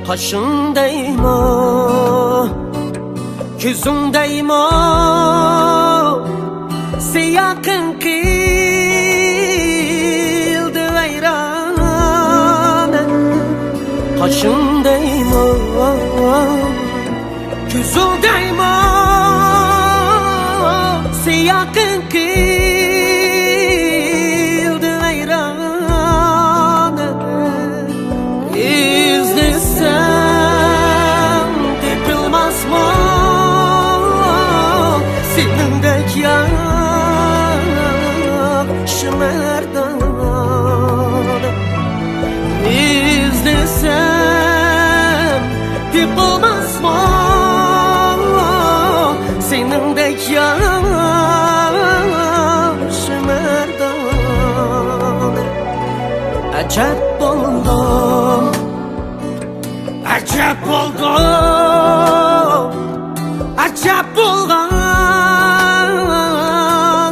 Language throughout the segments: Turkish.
Kaşındayım yüzündeyim siyakın kıldı hayran. Kaşındayım yüzündeyim siyakın kıldı hayran. İzlesem dipilmez mi senindek yaşlardan? İzlesem dipilmez mi senindek yaşlardan? Acep oldum, acep oldum, acep olgan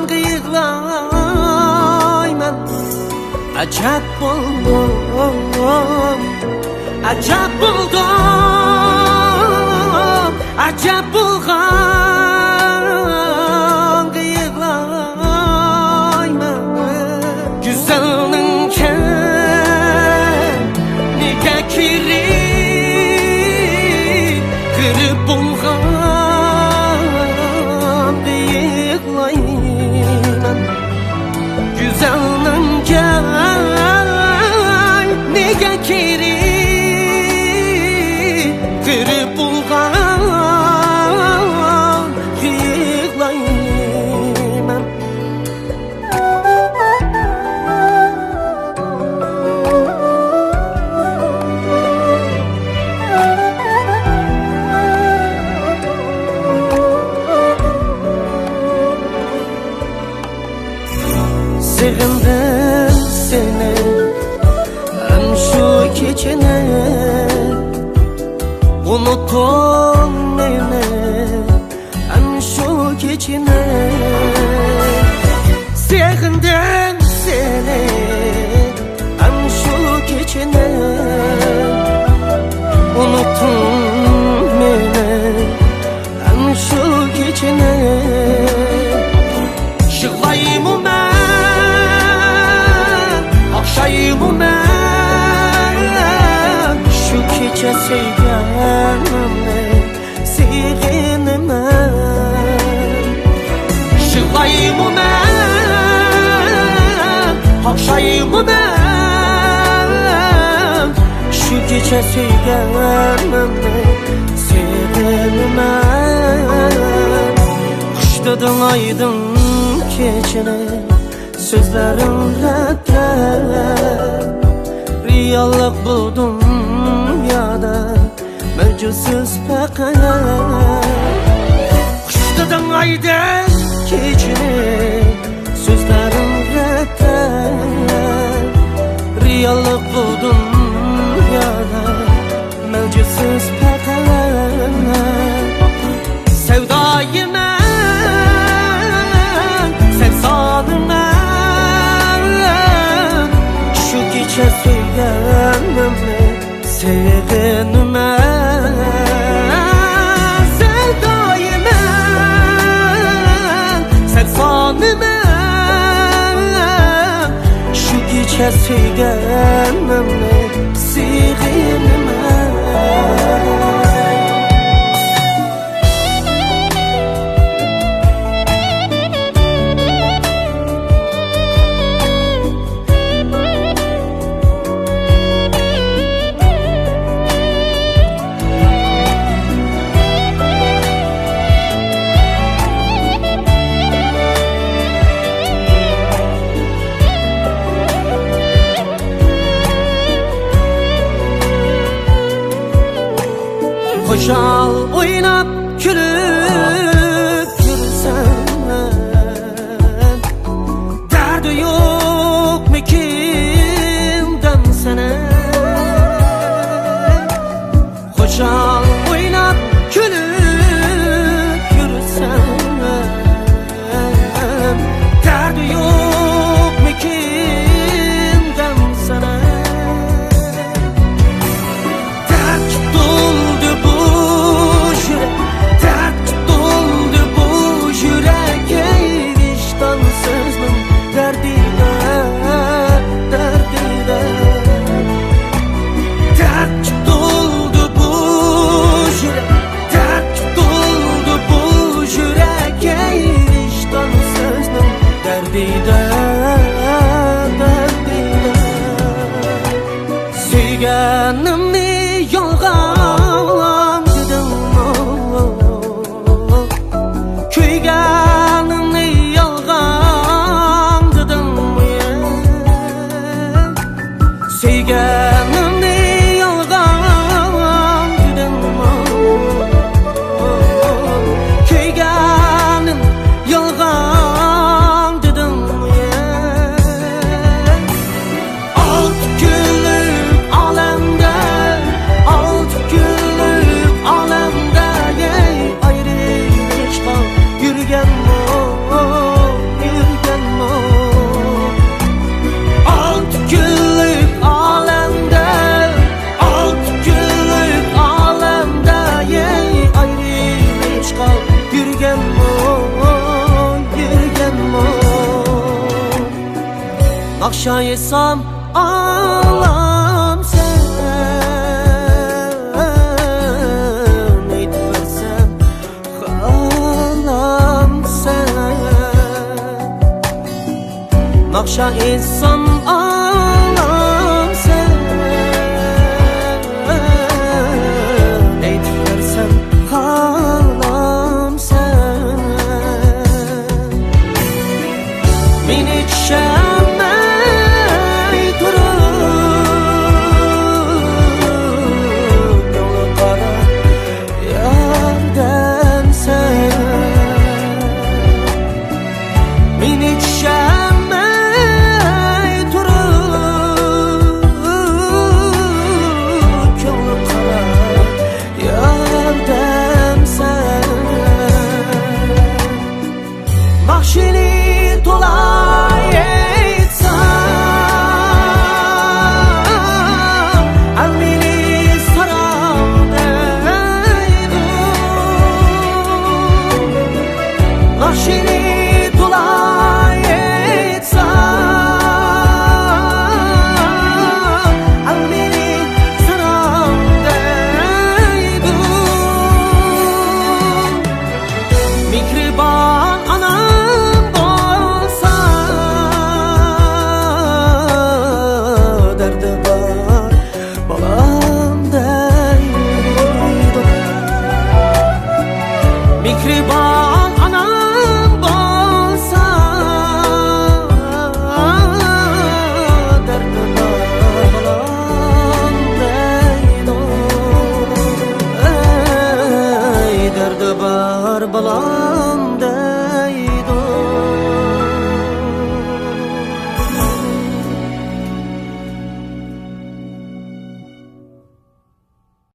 kıyıklayman. Acep oldum, acep oldum, acep olgan kıyıklayman. Güzelinin kendine kiri kırıp olgan kıyıklayman. Güzelinin kendine kiri kırıp olgan kıyıklayman. Sevdim seni hem şu gecene, unuttum beni hem şu gecene. Sevdim seni hem şu gecene, unuttum beni hem şu gecene. Yıklayayım akşayım ben şu gece sevganımı sevginime. Yıklayayım akşayım ben şu gece sevganımı sevginime. Kuş dedin aydın gecene, sözlerin reddet. Riyallık buldum dünyada mevcutsuz fakat. Kuş dedin aydın gecene, sözlerin reddet. Riyallık buldum dünyada mevcutsuz fakat. Sevdayım sevganımı sevginime. Sevdayım sevsanımı şu gece sevganımı sevginime. Koşal oynap külüp yürüsen, derdi yok mekimden sana. Koşal oynap külüp yürüsen, derdi yok mekimden sana. Dert doldu bu yürek, dert doldu bu yürek, ey vicdansızlığın derdine, derdine. Dert doldu bu yürek, dert doldu bu yürek, ey vicdansızlığın derdine, derdine. Sevgenimi yolgan dedim, kuyganini yolgan dedim. Sevgenimi yolgan dedim, kuyganin yolgan dedim. Alt günlük alemde, alt günlük alemde, ey ayrılmış kal yürgen mo, yürgen mo. Alt günlük alemde, alt günlük alemde, ey ayrılmış kal yürgen mo, yürgen mo. Nakşayesam ağlam sen, eytmersem ağlam sen. Nakşayesam